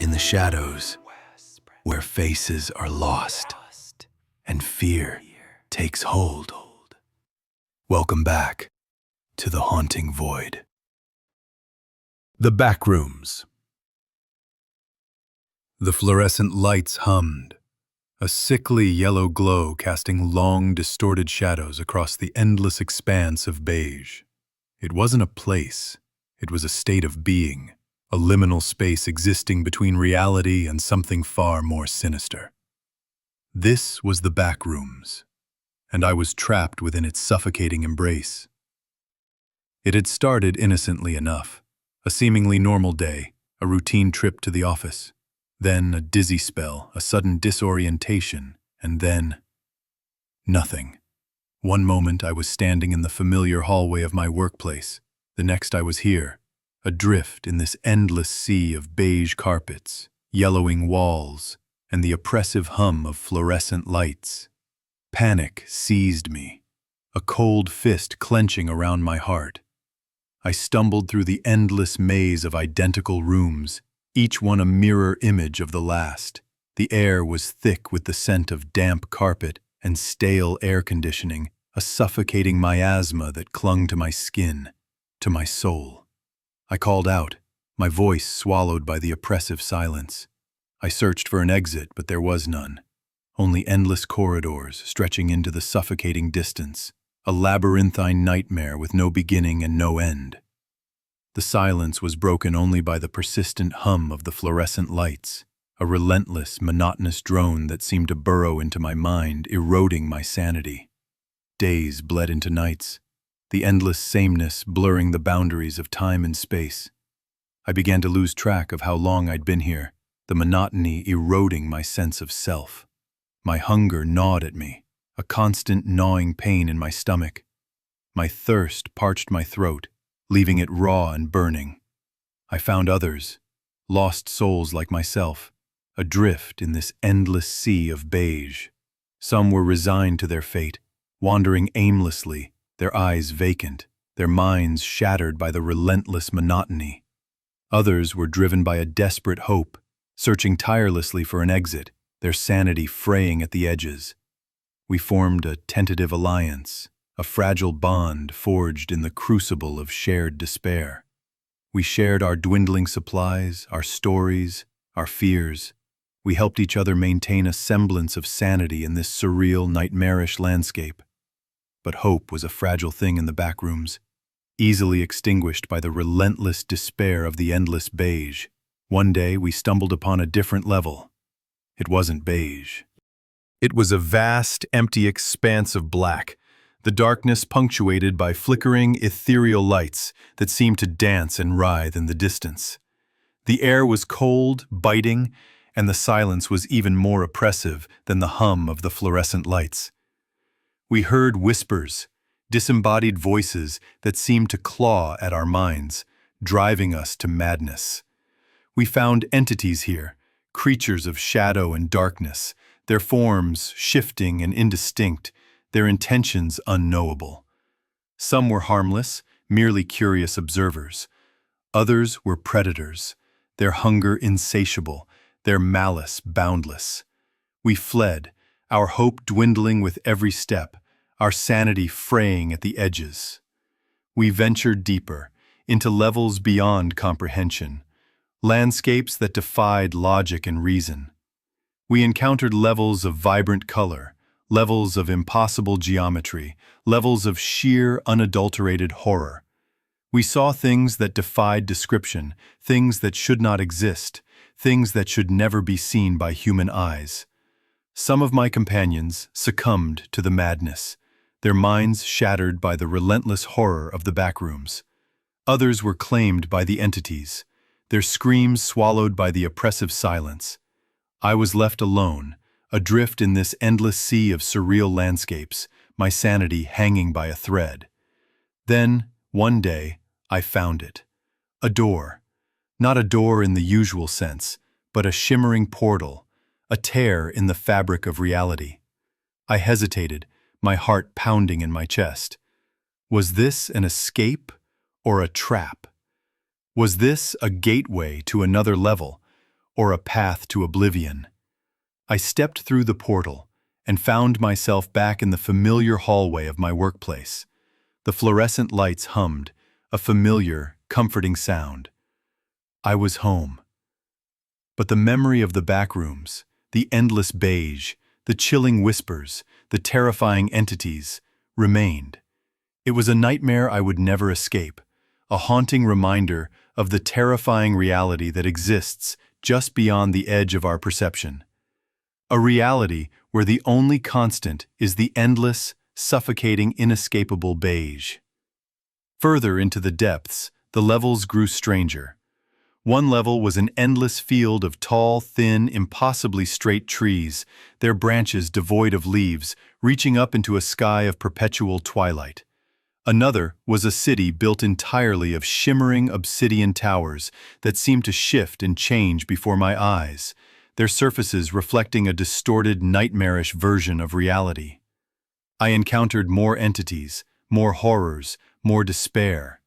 in the shadows, where faces are lost and fear takes hold. Welcome back to the haunting void. The Backrooms. The fluorescent lights hummed, a sickly yellow glow casting long, distorted shadows across the endless expanse of beige. It wasn't a place, it was a state of being, a liminal space existing between reality and something far more sinister. This was the Backrooms, and I was trapped within its suffocating embrace. It had started innocently enough, a seemingly normal day, a routine trip to the office. Then a dizzy spell, a sudden disorientation, and then nothing. One moment I was standing in the familiar hallway of my workplace. The next I was here, adrift in this endless sea of beige carpets, yellowing walls, and the oppressive hum of fluorescent lights. Panic seized me, a cold fist clenching around my heart. I stumbled through the endless maze of identical rooms, each one a mirror image of the last. The air was thick with the scent of damp carpet and stale air conditioning, a suffocating miasma that clung to my skin, to my soul. I called out, my voice swallowed by the oppressive silence. I searched for an exit, but there was none. Only endless corridors stretching into the suffocating distance, a labyrinthine nightmare with no beginning and no end. The silence was broken only by the persistent hum of the fluorescent lights, a relentless, monotonous drone that seemed to burrow into my mind, eroding my sanity. Days bled into nights, the endless sameness blurring the boundaries of time and space. I began to lose track of how long I'd been here, the monotony eroding my sense of self. My hunger gnawed at me, a constant gnawing pain in my stomach. My thirst parched my throat, leaving it raw and burning. I found others, lost souls like myself, adrift in this endless sea of beige. Some were resigned to their fate, wandering aimlessly, their eyes vacant, their minds shattered by the relentless monotony. Others were driven by a desperate hope, searching tirelessly for an exit, their sanity fraying at the edges. We formed a tentative alliance, a fragile bond forged in the crucible of shared despair. We shared our dwindling supplies, our stories, our fears. We helped each other maintain a semblance of sanity in this surreal, nightmarish landscape. But hope was a fragile thing in the Backrooms, easily extinguished by the relentless despair of the endless beige. One day we stumbled upon a different level. It wasn't beige. It was a vast, empty expanse of black, the darkness punctuated by flickering, ethereal lights that seemed to dance and writhe in the distance. The air was cold, biting, and the silence was even more oppressive than the hum of the fluorescent lights. We heard whispers, disembodied voices that seemed to claw at our minds, driving us to madness. We found entities here, creatures of shadow and darkness, their forms shifting and indistinct, their intentions unknowable. Some were harmless, merely curious observers. Others were predators, their hunger insatiable, their malice boundless. We fled, our hope dwindling with every step, our sanity fraying at the edges. We ventured deeper, into levels beyond comprehension, landscapes that defied logic and reason. We encountered levels of vibrant color, levels of impossible geometry, levels of sheer, unadulterated horror. We saw things that defied description, things that should not exist, things that should never be seen by human eyes. Some of my companions succumbed to the madness, their minds shattered by the relentless horror of the Backrooms. Others were claimed by the entities, their screams swallowed by the oppressive silence. I was left alone, adrift in this endless sea of surreal landscapes, my sanity hanging by a thread. Then, one day, I found it. A door. Not a door in the usual sense, but a shimmering portal, a tear in the fabric of reality. I hesitated, my heart pounding in my chest. Was this an escape or a trap? Was this a gateway to another level, or a path to oblivion. I stepped through the portal and found myself back in the familiar hallway of my workplace. The fluorescent lights hummed, a familiar, comforting sound. I was home. But the memory of the back rooms, the endless beige, the chilling whispers, the terrifying entities, remained. It was a nightmare I would never escape, a haunting reminder of the terrifying reality that exists just beyond the edge of our perception. A reality where the only constant is the endless, suffocating, inescapable beige. Further into the depths, the levels grew stranger. One level was an endless field of tall, thin, impossibly straight trees, their branches devoid of leaves, reaching up into a sky of perpetual twilight. Another was a city built entirely of shimmering obsidian towers that seemed to shift and change before my eyes, their surfaces reflecting a distorted, nightmarish version of reality. I encountered more entities, more horrors, more despair.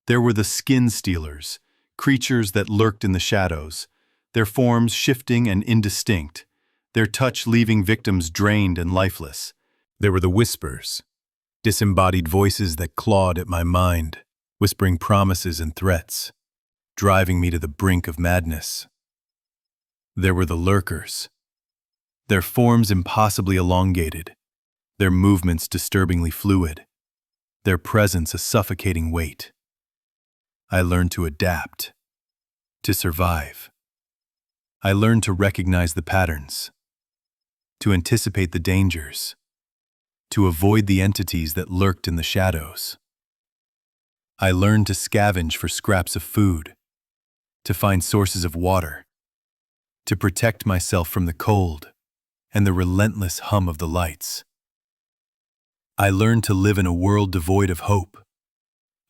There were the skin stealers, creatures that lurked in the shadows, their forms shifting and indistinct, their touch leaving victims drained and lifeless. There were the whispers, disembodied voices that clawed at my mind, whispering promises and threats, driving me to the brink of madness. There were the lurkers, their forms impossibly elongated, their movements disturbingly fluid, their presence a suffocating weight. I learned to adapt, to survive. I learned to recognize the patterns, to anticipate the dangers, to avoid the entities that lurked in the shadows. I learned to scavenge for scraps of food, to find sources of water, to protect myself from the cold and the relentless hum of the lights. I learned to live in a world devoid of hope,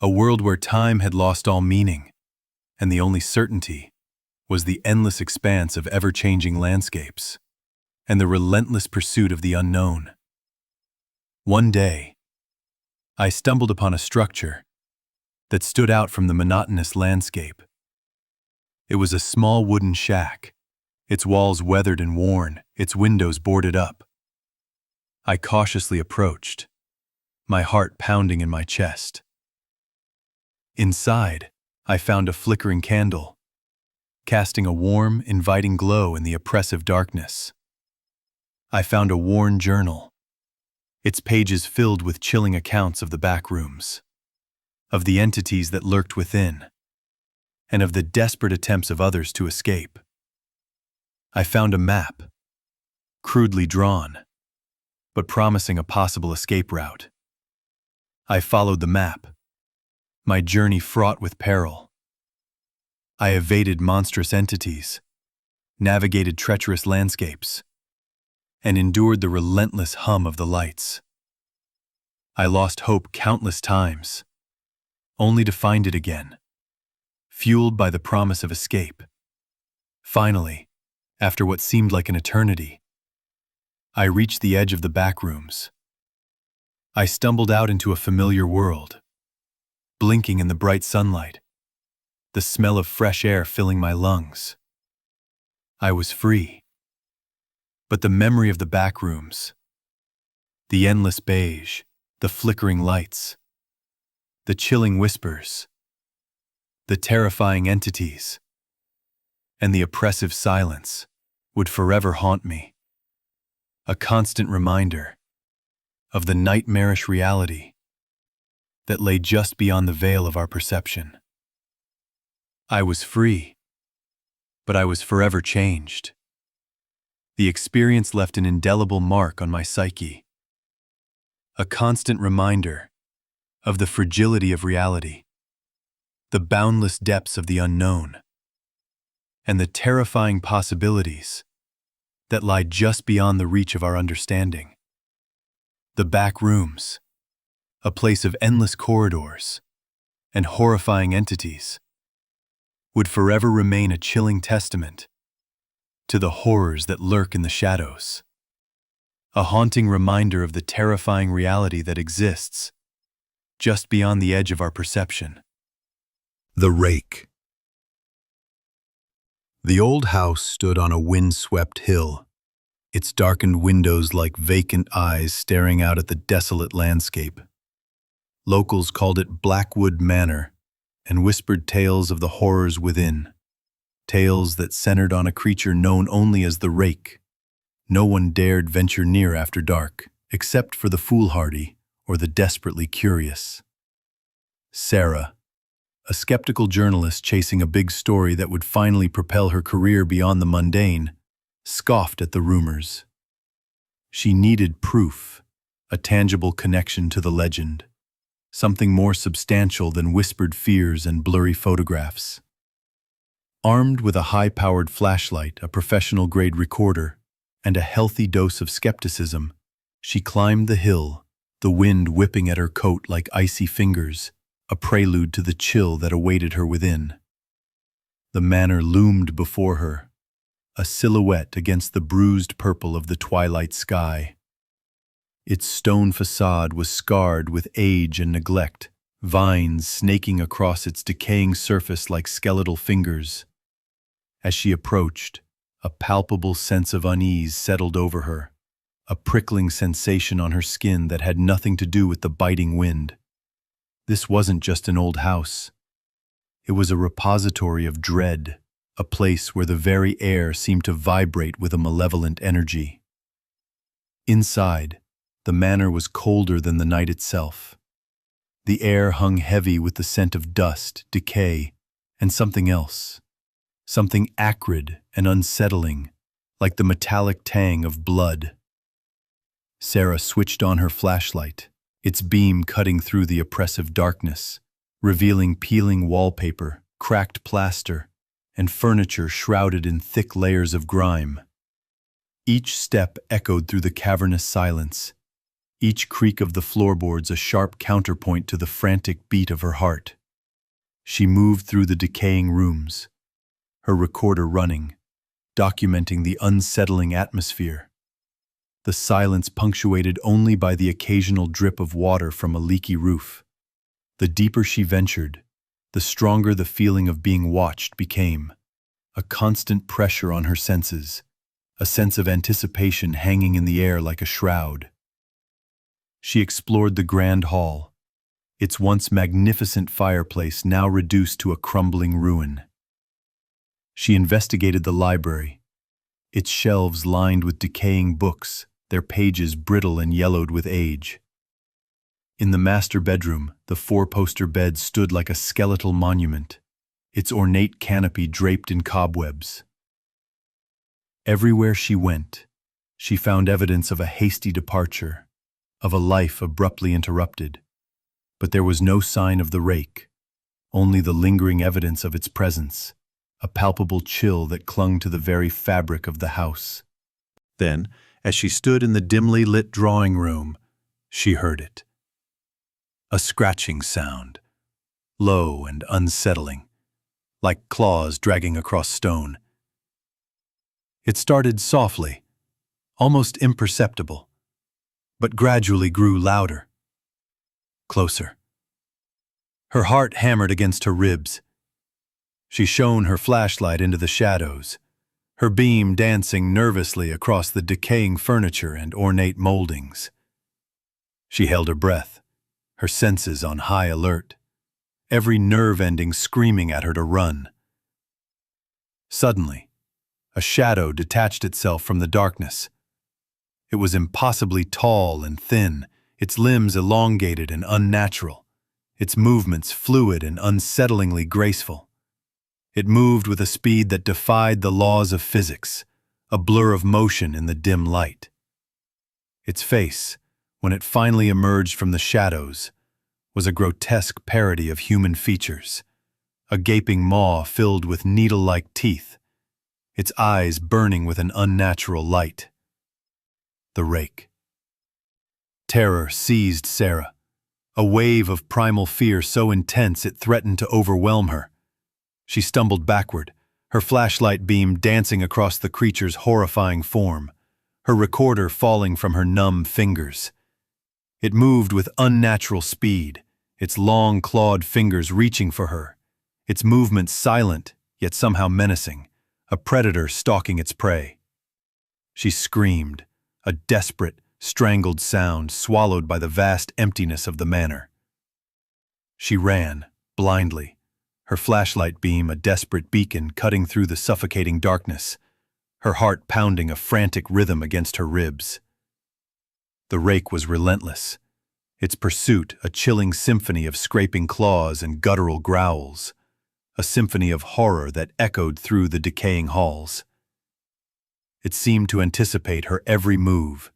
a world where time had lost all meaning, and the only certainty was the endless expanse of ever-changing landscapes and the relentless pursuit of the unknown. One day, I stumbled upon a structure that stood out from the monotonous landscape. It was a small wooden shack, its walls weathered and worn, its windows boarded up. I cautiously approached, my heart pounding in my chest. Inside, I found a flickering candle, casting a warm, inviting glow in the oppressive darkness. I found a worn journal, its pages filled with chilling accounts of the back rooms, of the entities that lurked within, and of the desperate attempts of others to escape. I found a map, crudely drawn, but promising a possible escape route. I followed the map, my journey fraught with peril. I evaded monstrous entities, navigated treacherous landscapes, and endured the relentless hum of the lights. I lost hope countless times, only to find it again, fueled by the promise of escape. Finally, after what seemed like an eternity, I reached the edge of the back rooms. I stumbled out into a familiar world, blinking in the bright sunlight, the smell of fresh air filling my lungs. I was free. But the memory of the back rooms, the endless beige, the flickering lights, the chilling whispers, the terrifying entities, and the oppressive silence would forever haunt me, a constant reminder of the nightmarish reality that lay just beyond the veil of our perception. I was free, but I was forever changed. The experience left an indelible mark on my psyche, a constant reminder of the fragility of reality, the boundless depths of the unknown, and the terrifying possibilities that lie just beyond the reach of our understanding. The back rooms, a place of endless corridors and horrifying entities, would forever remain a chilling testament to the horrors that lurk in the shadows, a haunting reminder of the terrifying reality that exists just beyond the edge of our perception. The Rake. The old house stood on a wind-swept hill, its darkened windows like vacant eyes staring out at the desolate landscape. Locals called it Blackwood Manor and whispered tales of the horrors within, tales that centered on a creature known only as the Rake. No one dared venture near after dark, except for the foolhardy or the desperately curious. Sarah, a skeptical journalist chasing a big story that would finally propel her career beyond the mundane, scoffed at the rumors. She needed proof, a tangible connection to the legend, something more substantial than whispered fears and blurry photographs. Armed with a high-powered flashlight, a professional-grade recorder, and a healthy dose of skepticism, she climbed the hill, the wind whipping at her coat like icy fingers, a prelude to the chill that awaited her within. The manor loomed before her, a silhouette against the bruised purple of the twilight sky. Its stone facade was scarred with age and neglect, vines snaking across its decaying surface like skeletal fingers. As she approached, a palpable sense of unease settled over her, a prickling sensation on her skin that had nothing to do with the biting wind. This wasn't just an old house. It was a repository of dread, a place where the very air seemed to vibrate with a malevolent energy. Inside, the manor was colder than the night itself. The air hung heavy with the scent of dust, decay, and something else. Something acrid and unsettling, like the metallic tang of blood. Sarah switched on her flashlight, its beam cutting through the oppressive darkness, revealing peeling wallpaper, cracked plaster, and furniture shrouded in thick layers of grime. Each step echoed through the cavernous silence, each creak of the floorboards a sharp counterpoint to the frantic beat of her heart. She moved through the decaying rooms, her recorder running, documenting the unsettling atmosphere. The silence punctuated only by the occasional drip of water from a leaky roof. The deeper she ventured, the stronger the feeling of being watched became, a constant pressure on her senses, a sense of anticipation hanging in the air like a shroud. She explored the grand hall, its once magnificent fireplace now reduced to a crumbling ruin. She investigated the library, its shelves lined with decaying books, their pages brittle and yellowed with age. In the master bedroom, the four-poster bed stood like a skeletal monument, its ornate canopy draped in cobwebs. Everywhere she went, she found evidence of a hasty departure, of a life abruptly interrupted. But there was no sign of the Rake, only the lingering evidence of its presence, a palpable chill that clung to the very fabric of the house. Then, as she stood in the dimly lit drawing room, she heard it. A scratching sound, low and unsettling, like claws dragging across stone. It started softly, almost imperceptible, but gradually grew louder, closer. Her heart hammered against her ribs. She shone her flashlight into the shadows, her beam dancing nervously across the decaying furniture and ornate moldings. She held her breath, her senses on high alert, every nerve ending screaming at her to run. Suddenly, a shadow detached itself from the darkness. It was impossibly tall and thin, its limbs elongated and unnatural, its movements fluid and unsettlingly graceful. It moved with a speed that defied the laws of physics, a blur of motion in the dim light. Its face, when it finally emerged from the shadows, was a grotesque parody of human features, a gaping maw filled with needle-like teeth, its eyes burning with an unnatural light. The Rake. Terror seized Sarah, a wave of primal fear so intense it threatened to overwhelm her. She stumbled backward, her flashlight beam dancing across the creature's horrifying form, her recorder falling from her numb fingers. It moved with unnatural speed, its long clawed fingers reaching for her, its movements silent, yet somehow menacing, a predator stalking its prey. She screamed, a desperate, strangled sound swallowed by the vast emptiness of the manor. She ran, blindly, her flashlight beam a desperate beacon cutting through the suffocating darkness, her heart pounding a frantic rhythm against her ribs. The rake was relentless, its pursuit a chilling symphony of scraping claws and guttural growls, a symphony of horror that echoed through the decaying halls. It seemed to anticipate her every move,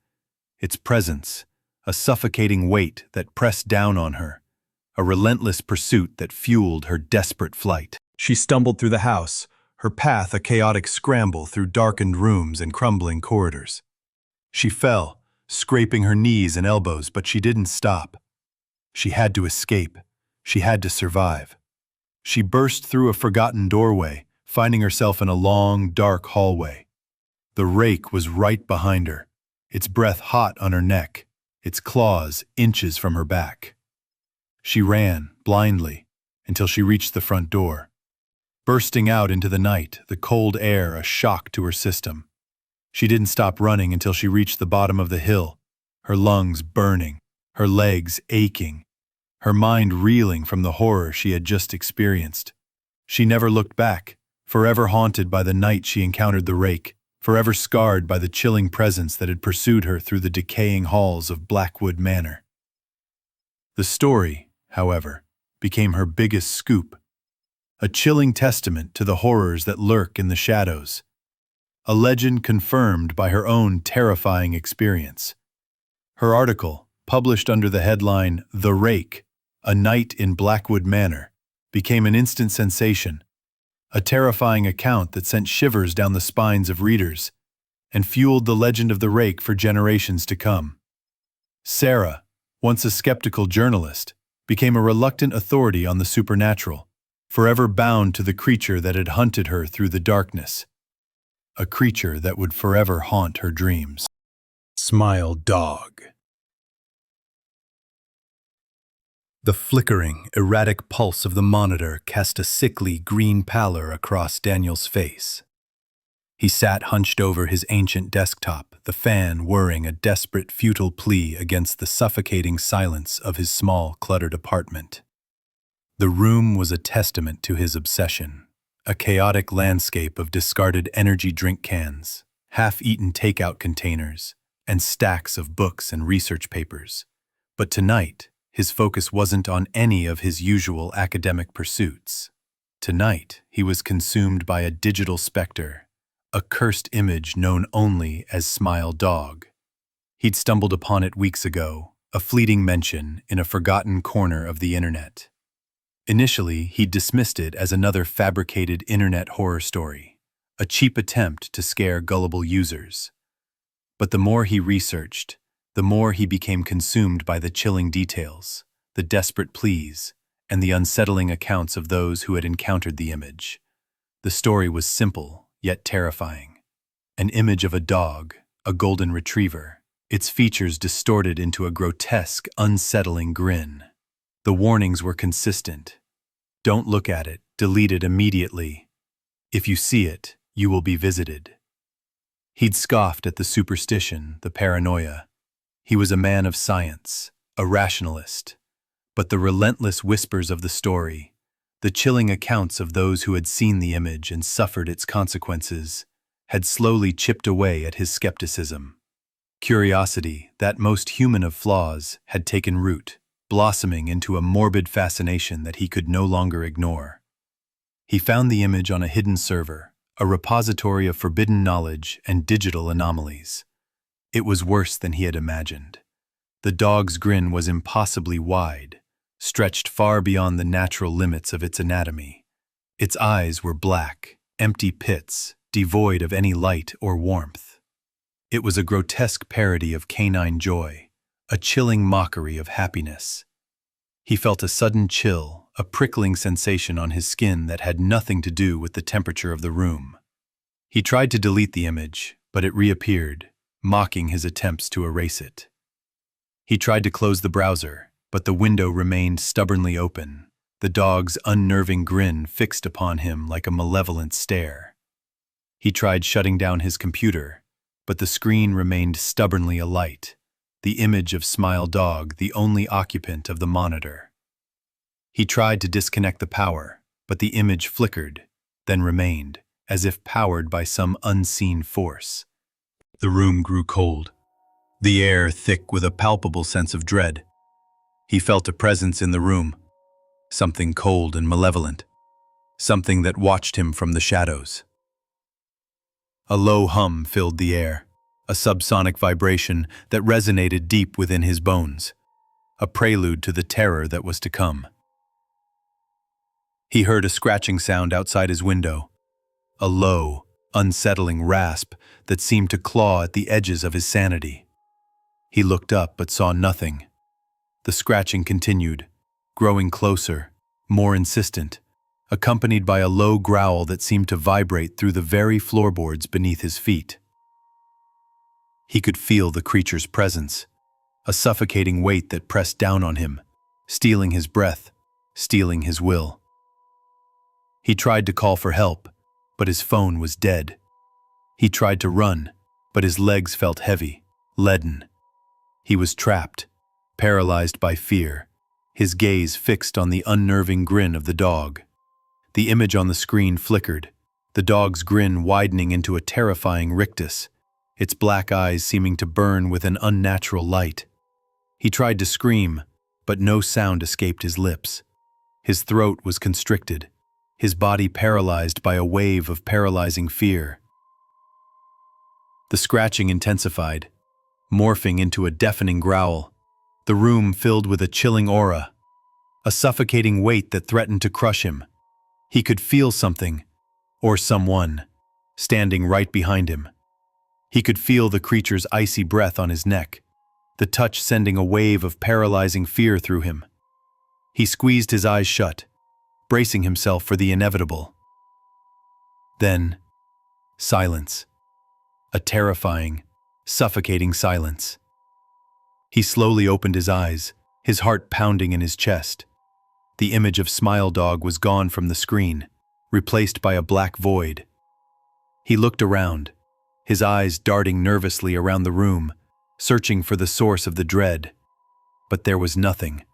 its presence, a suffocating weight that pressed down on her, a relentless pursuit that fueled her desperate flight. She stumbled through the house, her path a chaotic scramble through darkened rooms and crumbling corridors. She fell, scraping her knees and elbows, but she didn't stop. She had to escape. She had to survive. She burst through a forgotten doorway, finding herself in a long, dark hallway. The rake was right behind her, its breath hot on her neck, its claws inches from her back. She ran, blindly, until she reached the front door. Bursting out into the night, the cold air a shock to her system. She didn't stop running until she reached the bottom of the hill, her lungs burning, her legs aching, her mind reeling from the horror she had just experienced. She never looked back, forever haunted by the night she encountered the rake, forever scarred by the chilling presence that had pursued her through the decaying halls of Blackwood Manor. The story, however, became her biggest scoop, a chilling testament to the horrors that lurk in the shadows, a legend confirmed by her own terrifying experience. Her article, published under the headline "The Rake, A Night in Blackwood Manor," became an instant sensation, a terrifying account that sent shivers down the spines of readers and fueled the legend of the rake for generations to come. Sarah, once a skeptical journalist, became a reluctant authority on the supernatural, forever bound to the creature that had hunted her through the darkness, a creature that would forever haunt her dreams. Smile Dog. The flickering, erratic pulse of the monitor cast a sickly green pallor across Daniel's face. He sat hunched over his ancient desktop, the fan whirring a desperate, futile plea against the suffocating silence of his small, cluttered apartment. The room was a testament to his obsession, a chaotic landscape of discarded energy drink cans, half-eaten takeout containers, and stacks of books and research papers. But tonight, his focus wasn't on any of his usual academic pursuits. Tonight, he was consumed by a digital specter, a cursed image known only as Smile Dog. He'd stumbled upon it weeks ago, a fleeting mention in a forgotten corner of the internet. Initially, he dismissed it as another fabricated internet horror story, a cheap attempt to scare gullible users. But the more he researched, the more he became consumed by the chilling details, the desperate pleas, and the unsettling accounts of those who had encountered the image. The story was simple, yet terrifying. An image of a dog, a golden retriever, its features distorted into a grotesque, unsettling grin. The warnings were consistent. Don't look at it, delete it immediately. If you see it, you will be visited. He'd scoffed at the superstition, the paranoia. He was a man of science, a rationalist. But the relentless whispers of the story, the chilling accounts of those who had seen the image and suffered its consequences, had slowly chipped away at his skepticism. Curiosity, that most human of flaws, had taken root, blossoming into a morbid fascination that he could no longer ignore. He found the image on a hidden server, a repository of forbidden knowledge and digital anomalies. It was worse than he had imagined. The dog's grin was impossibly wide, stretched far beyond the natural limits of its anatomy. Its eyes were black, empty pits, devoid of any light or warmth. It was a grotesque parody of canine joy, a chilling mockery of happiness. He felt a sudden chill, a prickling sensation on his skin that had nothing to do with the temperature of the room. He tried to delete the image, but it reappeared, mocking his attempts to erase it. He tried to close the browser, but the window remained stubbornly open, the dog's unnerving grin fixed upon him like a malevolent stare. He tried shutting down his computer, but the screen remained stubbornly alight, the image of Smile Dog the only occupant of the monitor. He tried to disconnect the power, but the image flickered, then remained, as if powered by some unseen force. The room grew cold, the air thick with a palpable sense of dread. He felt a presence in the room, something cold and malevolent, something that watched him from the shadows. A low hum filled the air, a subsonic vibration that resonated deep within his bones, a prelude to the terror that was to come. He heard a scratching sound outside his window, a low, unsettling rasp that seemed to claw at the edges of his sanity. He looked up but saw nothing. The scratching continued, growing closer, more insistent, accompanied by a low growl that seemed to vibrate through the very floorboards beneath his feet. He could feel the creature's presence, a suffocating weight that pressed down on him, stealing his breath, stealing his will. He tried to call for help, but his phone was dead. He tried to run, but his legs felt heavy, leaden. He was trapped, paralyzed by fear, his gaze fixed on the unnerving grin of the dog. The image on the screen flickered, the dog's grin widening into a terrifying rictus, its black eyes seeming to burn with an unnatural light. He tried to scream, but no sound escaped his lips. His throat was constricted, his body paralyzed by a wave of paralyzing fear. The scratching intensified, morphing into a deafening growl, the room filled with a chilling aura, a suffocating weight that threatened to crush him. He could feel something, or someone, standing right behind him. He could feel the creature's icy breath on his neck, the touch sending a wave of paralyzing fear through him. He squeezed his eyes shut, bracing himself for the inevitable. Then, silence. A terrifying, suffocating silence. He slowly opened his eyes, his heart pounding in his chest. The image of Smile Dog was gone from the screen, replaced by a black void. He looked around, his eyes darting nervously around the room, searching for the source of the dread. But there was nothing.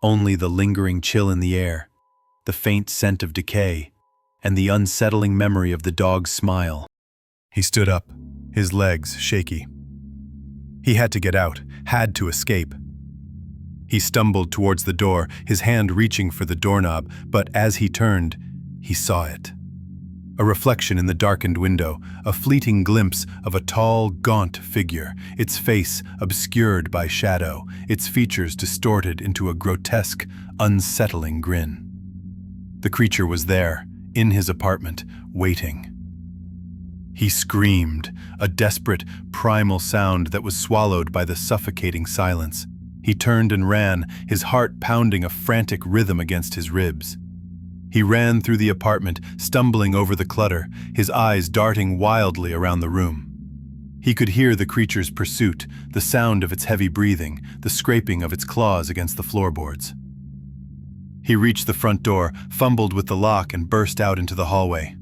Only the lingering chill in the air, the faint scent of decay, and the unsettling memory of the dog's smile. He stood up, his legs shaky. He had to get out, had to escape. He stumbled towards the door, his hand reaching for the doorknob, but as he turned, he saw it. A reflection in the darkened window, a fleeting glimpse of a tall, gaunt figure, its face obscured by shadow, its features distorted into a grotesque, unsettling grin. The creature was there, in his apartment, waiting. He screamed, a desperate, primal sound that was swallowed by the suffocating silence. He turned and ran, his heart pounding a frantic rhythm against his ribs. He ran through the apartment, stumbling over the clutter, his eyes darting wildly around the room. He could hear the creature's pursuit, the sound of its heavy breathing, the scraping of its claws against the floorboards. He reached the front door, fumbled with the lock, and burst out into the hallway.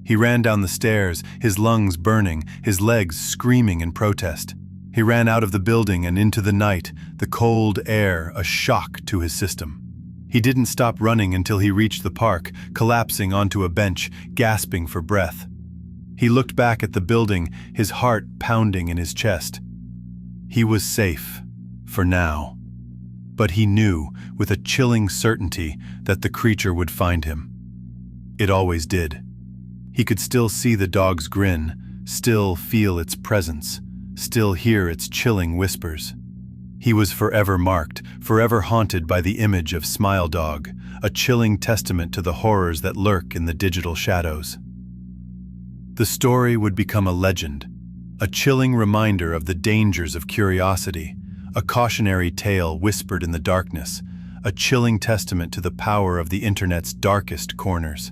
He ran down the stairs, his lungs burning, his legs screaming in protest. He ran out of the building and into the night, the cold air a shock to his system. He didn't stop running until he reached the park, collapsing onto a bench, gasping for breath. He looked back at the building, his heart pounding in his chest. He was safe, for now. But he knew, with a chilling certainty, that the creature would find him. It always did. He could still see the dog's grin, still feel its presence, still hear its chilling whispers. He was forever marked, forever haunted by the image of Smile Dog, a chilling testament to the horrors that lurk in the digital shadows. The story would become a legend, a chilling reminder of the dangers of curiosity, a cautionary tale whispered in the darkness, a chilling testament to the power of the internet's darkest corners.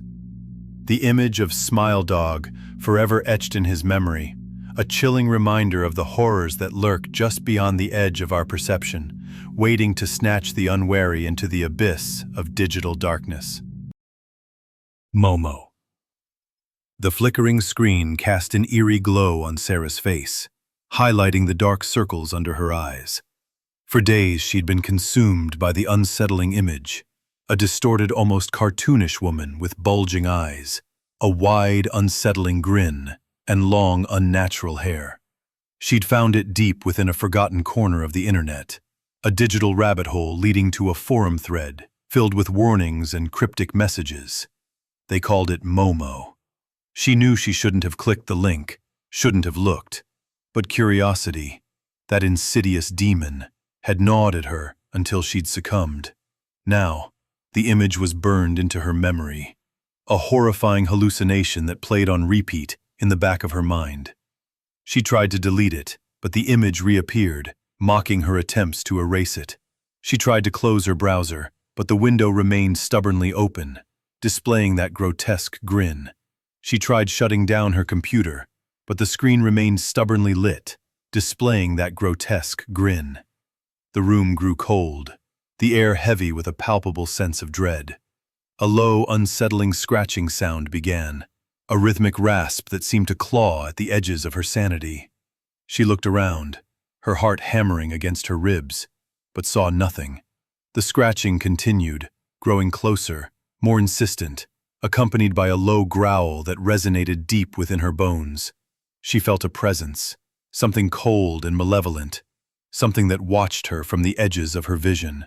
The image of Smile Dog, forever etched in his memory, a chilling reminder of the horrors that lurk just beyond the edge of our perception, waiting to snatch the unwary into the abyss of digital darkness. Momo. The flickering screen cast an eerie glow on Sarah's face, highlighting the dark circles under her eyes. For days she'd been consumed by the unsettling image, a distorted, almost cartoonish woman with bulging eyes, a wide, unsettling grin, and long, unnatural hair. She'd found it deep within a forgotten corner of the internet, a digital rabbit hole leading to a forum thread filled with warnings and cryptic messages. They called it Momo. She knew she shouldn't have clicked the link, shouldn't have looked, but curiosity, that insidious demon, had gnawed at her until she'd succumbed. Now, the image was burned into her memory, a horrifying hallucination that played on repeat in the back of her mind. She tried to delete it, but the image reappeared, mocking her attempts to erase it. She tried to close her browser, but the window remained stubbornly open, displaying that grotesque grin. She tried shutting down her computer, but the screen remained stubbornly lit, displaying that grotesque grin. The room grew cold, the air heavy with a palpable sense of dread. A low, unsettling scratching sound began, a rhythmic rasp that seemed to claw at the edges of her sanity. She looked around, her heart hammering against her ribs, but saw nothing. The scratching continued, growing closer, more insistent, accompanied by a low growl that resonated deep within her bones. She felt a presence, something cold and malevolent, something that watched her from the edges of her vision.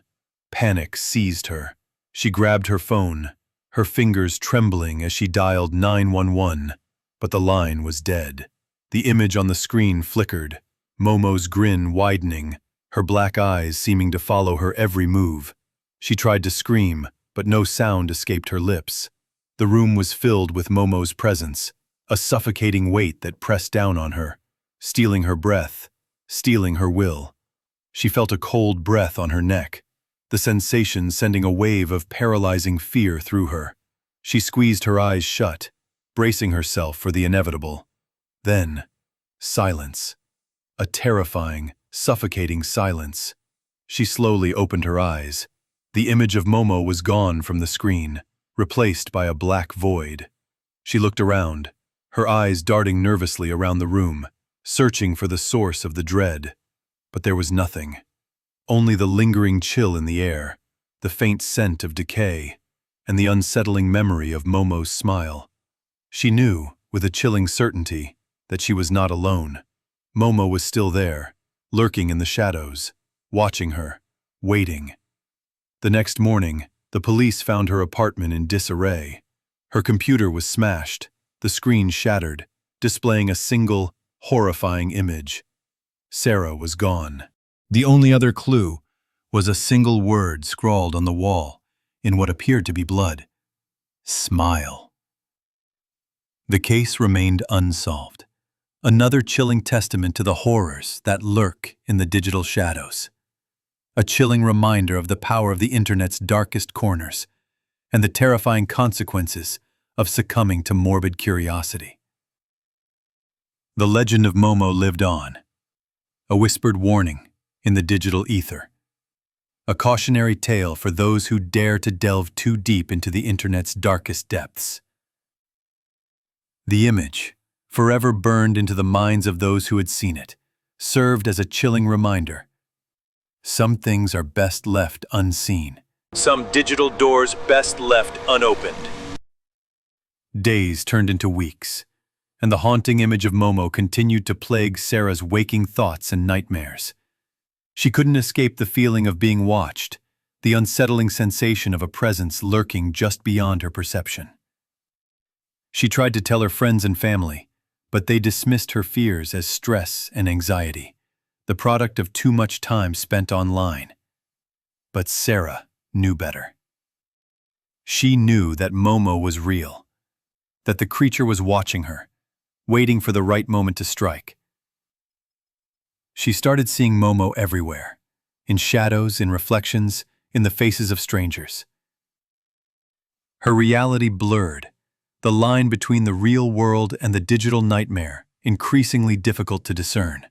Panic seized her. She grabbed her phone, her fingers trembling as she dialed 911, but the line was dead. The image on the screen flickered, Momo's grin widening, her black eyes seeming to follow her every move. She tried to scream, but no sound escaped her lips. The room was filled with Momo's presence, a suffocating weight that pressed down on her, stealing her breath, stealing her will. She felt a cold breath on her neck, the sensation sending a wave of paralyzing fear through her. She squeezed her eyes shut, bracing herself for the inevitable. Then, silence. A terrifying, suffocating silence. She slowly opened her eyes. The image of Momo was gone from the screen, replaced by a black void. She looked around, her eyes darting nervously around the room, searching for the source of the dread. But there was nothing. Only the lingering chill in the air, the faint scent of decay, and the unsettling memory of Momo's smile. She knew, with a chilling certainty, that she was not alone. Momo was still there, lurking in the shadows, watching her, waiting. The next morning, the police found her apartment in disarray. Her computer was smashed, the screen shattered, displaying a single, horrifying image. Sarah was gone. The only other clue was a single word scrawled on the wall in what appeared to be blood. Smile. The case remained unsolved, another chilling testament to the horrors that lurk in the digital shadows. A chilling reminder of the power of the internet's darkest corners and the terrifying consequences of succumbing to morbid curiosity. The legend of Momo lived on, a whispered warning in the digital ether, a cautionary tale for those who dare to delve too deep into the internet's darkest depths. The image, forever burned into the minds of those who had seen it, served as a chilling reminder. Some things are best left unseen. Some digital doors best left unopened. Days turned into weeks, and the haunting image of Momo continued to plague Sarah's waking thoughts and nightmares. She couldn't escape the feeling of being watched, the unsettling sensation of a presence lurking just beyond her perception. She tried to tell her friends and family, but they dismissed her fears as stress and anxiety, the product of too much time spent online. But Sarah knew better. She knew that Momo was real, that the creature was watching her, waiting for the right moment to strike. She started seeing Momo everywhere, in shadows, in reflections, in the faces of strangers. Her reality blurred, the line between the real world and the digital nightmare increasingly difficult to discern.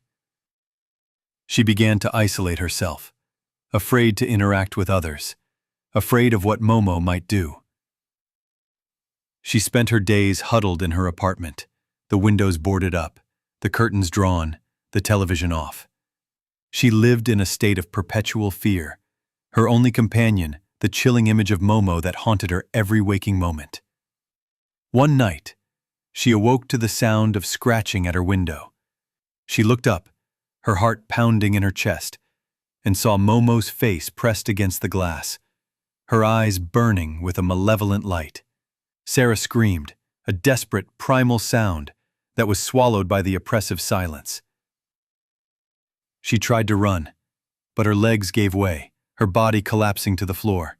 She began to isolate herself, afraid to interact with others, afraid of what Momo might do. She spent her days huddled in her apartment, the windows boarded up, the curtains drawn, the television off. She lived in a state of perpetual fear, her only companion, the chilling image of Momo that haunted her every waking moment. One night, she awoke to the sound of scratching at her window. She looked up, her heart pounding in her chest, and saw Momo's face pressed against the glass, her eyes burning with a malevolent light. Sarah screamed, a desperate, primal sound that was swallowed by the oppressive silence. She tried to run, but her legs gave way, her body collapsing to the floor.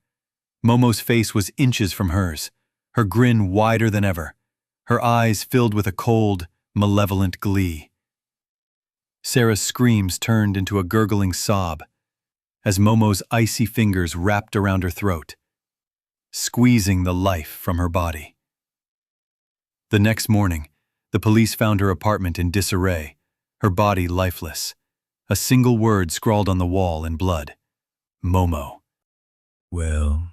Momo's face was inches from hers, her grin wider than ever, her eyes filled with a cold, malevolent glee. Sarah's screams turned into a gurgling sob as Momo's icy fingers wrapped around her throat, squeezing the life from her body. The next morning, the police found her apartment in disarray, her body lifeless. A single word scrawled on the wall in blood: Momo. Well,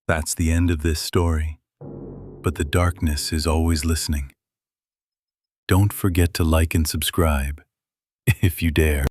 that's the end of this story. But the darkness is always listening. Don't forget to like and subscribe, if you dare.